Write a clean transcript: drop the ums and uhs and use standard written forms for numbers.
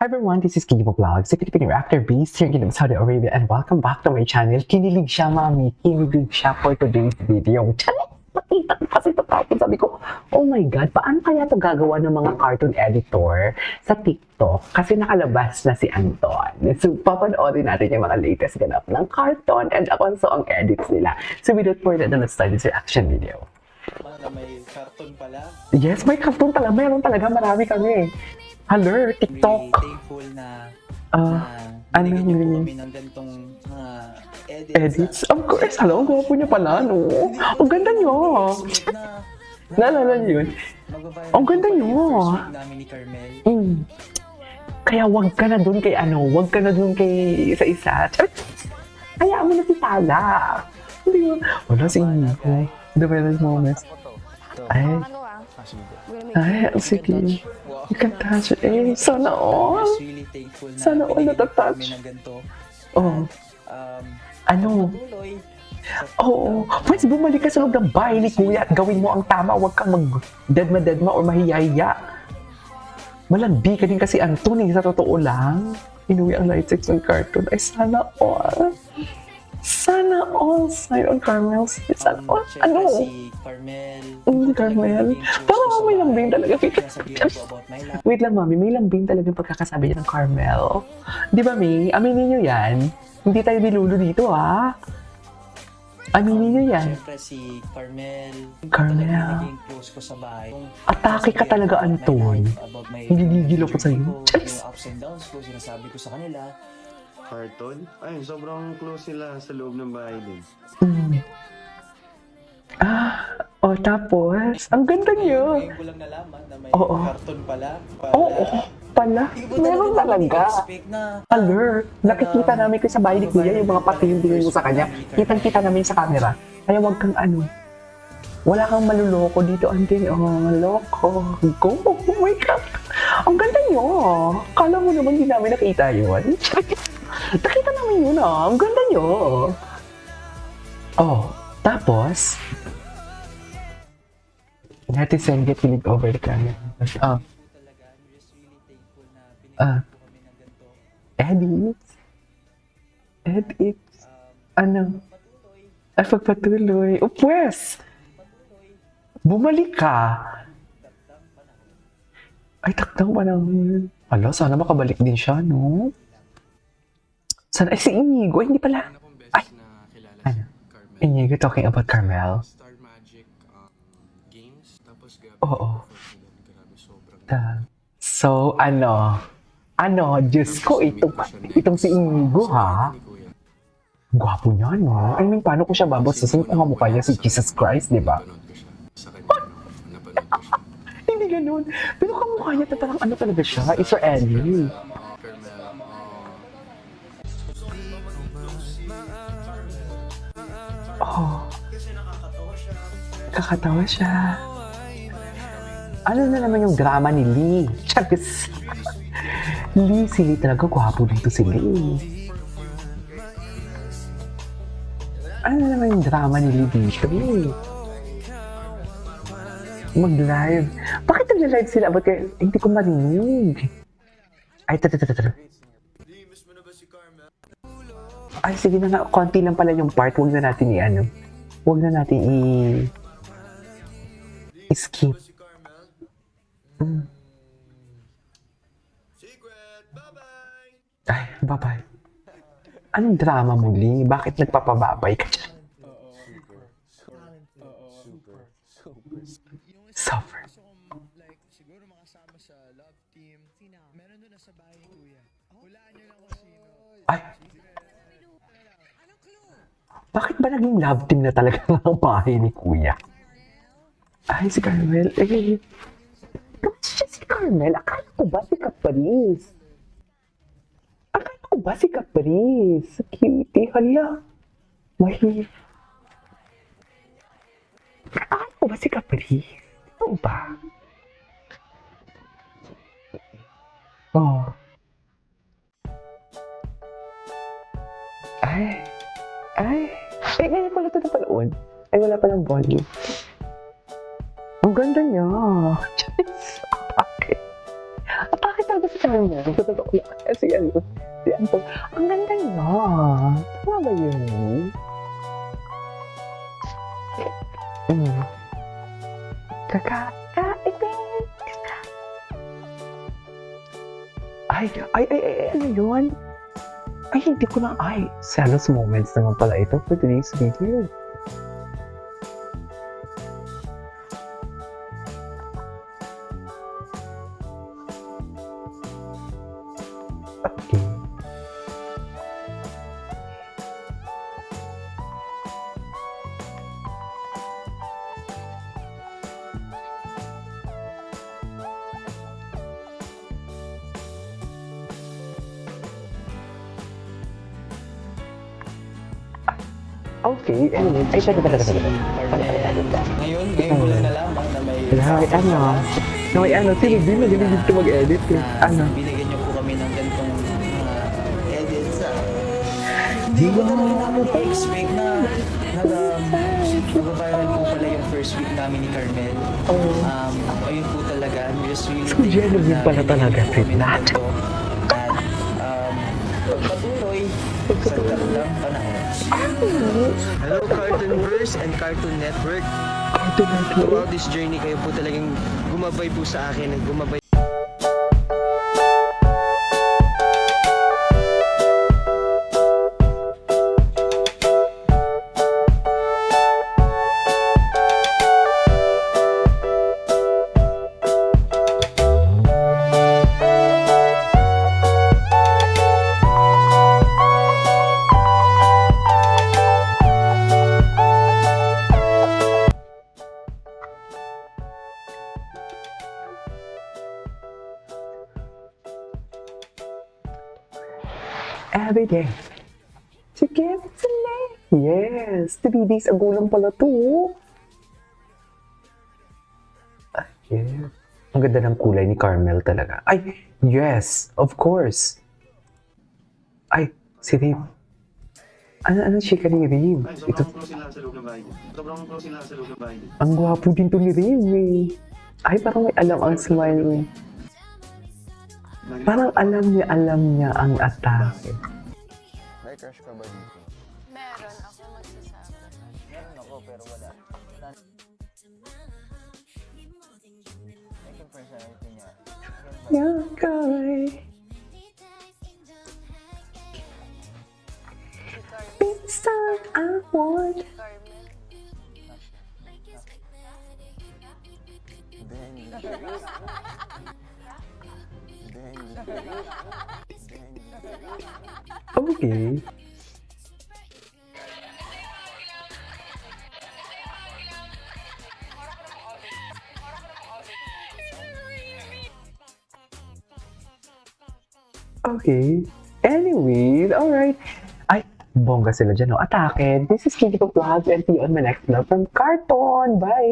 Everyone, this is Kibo Vlogs, a Filipino actor based here in Saudi Arabia, and welcome back to my channel. Kinilig siya, mami. Kinilig siya for today's video. Chalet! Nakita ko kasi ito tapos sabi ko, oh my God, paano kaya ito gagawa ng mga cartoon editor sa TikTok? Kasi nakalabas na si Anton. So, papanoorin natin yung mga latest ganap ng cartoon and also ang edits nila. So, without further ado, let's start this reaction video. May cartoon pala. Yes, may cartoon pala. Meron talaga, marami kami. Hello, TikTok. Really thankful na ano binigyan niyo po yun? kami ng ganitong Edits? Of course. Hello, ang gwapo niya pala, no? Ang ganda niyo. Naalala niyo yun? Ang ganda niyo. Namin ni Carmel. Kaya wag ka na dun kay wag ka na dun kay isa-isa. Hayaan mo na si Tala. Hindi mo. Wala si Nico. The best moments. Ay, sige. You can touch it. Eh, sana all. Really thankful na Sana all natatouch. kami ng ganito. Oh. Ano? Patuloy. Oo. Pwede bumalik ka sa loob ng bahay ni Kuya at gawin mo ang tama. Huwag kang mag-dedma-dedma or mahiya-hiya. Malandi ka din kasi Anton, sa totoo lang. Inuwi ang light sex ng cartoon. Ay, sana all. Sana all. Sign on Carmel. Sana all. Ano? Si Carmel. Carmel. Parang may lambing talaga. Sabihin ko about my life. Wait lang, mami. May lambing talaga pagkakasabi niya ng Carmel. Di ba, May? Aminin niyo yan. Hindi tayo nilulo dito, ha? Aminin niyo yan. Siyempre si Carmel. Carmel. Talagang naging close ko sa bahay. Atake ka talaga, Anton. Gigigil ako sa'yo. Yung ups and downs ko, sinasabi ko sa kanila. Cartoon? Ay, sobrang close sila sa loob ng bahay din. Tapos, ang ganda niyo. Ngayon ko lang nalaman na may Oo. cartoon pala. Pala. Meron talaga. Alert. Nakikita namin ko sa bahay ni Kuya yung mga pati yung tingin mo sa kanya. Kitang-kita namin sa camera. Kaya wag kang wala kang maluloko dito, Antin. Oh, loko. Go, wake up. Ang ganda niyo. Kala mo naman hindi namin nakita yun. Nakita namin yun, Ang ganda niyo. Oh, tapos, netizen get feeling over the camera. Edits. Ano? Ay, pagpatuloy. O, pwes! Bumalik ka! Ay, takdang pa naman. Ala, sana makabalik din siya, no? Sana, si Inigo, hindi pala. Ay, ano? Inigo talking about Carmel. Star Magic games, tapos Oo. grabe sobrang So, Diyos ko, itong si Inigo, ha? Gwapo niya, no? I mean, paano ko siya babasasin kung ang mukha niya si Jesus Christ, di ba? napanood ko siya sa kanya, napanood ko siya. Hindi ganun. Pero kamukha niya parang talaga siya, Israeli. Oh. Kakatawa siya. Ano na naman yung drama ni Lee? Charis. Lee, si Lee talaga gwapo dito si Lee. Ano na naman yung drama ni Lee dito? Mag-live. Bakit nag-live sila? Ba't kaya hindi ko marinig? Ay, tara. Ay, sige na nga. Konti lang pala yung part. Huwag na natin Huwag na natin skip. Ay, bye-bye. Anong drama mo, Lee? Bakit nagpapababay ka dyan? Suffer. Like, siguro makasama sa love team. Meron doon na sa bahay ni Kuya. Hulaan niyo lang kung sino. Ay! Bakit ba naging love team na talaga ang bahay ni Kuya? Ay, si Carmel. Bakit siya si Carmel? Akala ko ba si Caprice? Cutie, hala. Akala ko ba si Caprice? Ano ba? Oh. Ay, ganyan pala ito na panood. Ay, wala palang volume. Ang ganda niya. Atake talaga si Carmel. Totoo lang. Si Anton. Ang ganda niya. Tama ba yun? Kakaibig. Ay, ano yun? Ay, hindi ko na, saddest moments naman pala ito for today's video. Okay. Okay, anyway. Ay, teka. Ngayon ko lang nalaman na may Sino din magaling dito mag-edit eh. binigyan niyo po kami ng ganitong edit sa... Hindi ko talaga na-expect na nag-viral po pala yung first week namin ni Carmel. Ayun po talaga, I'm just really So, genuine pala talaga, kami ng Fitnat. ganito. At pagpatuloy, sa talagang panahon. Hello, Cartoonverse and Cartoon Network. Throughout this journey, kayo po talagang gumabay po sa akin. Gumabay. Every day. Together tonight. Yes. 3 days ago lang pala to. Yes. Ang ganda ng kulay ni Carmel talaga. Ay, yes. Of course. Ay, si Rave. Ano chika ni Rave? Ay, Ito, sobrang close sila sa loob ng bahay. Sobrang close sila sa loob ng bahay. ang gwapo din to ni Rave eh. Ay, parang may alam ang smile eh. Parang alam niya ang atake. May crush ka ba dito? Meron ako magsasabi. Meron ako pero wala. Ito personality niya. Yeah, guy. Si Carmen. Pinsan, I want. Carmen. Okay. Okay. Anyway, alright. Ay, bongga sila dyan, no? Atake. This is Kiki Vlogs and see you on my next vlog from Cartoon. Bye!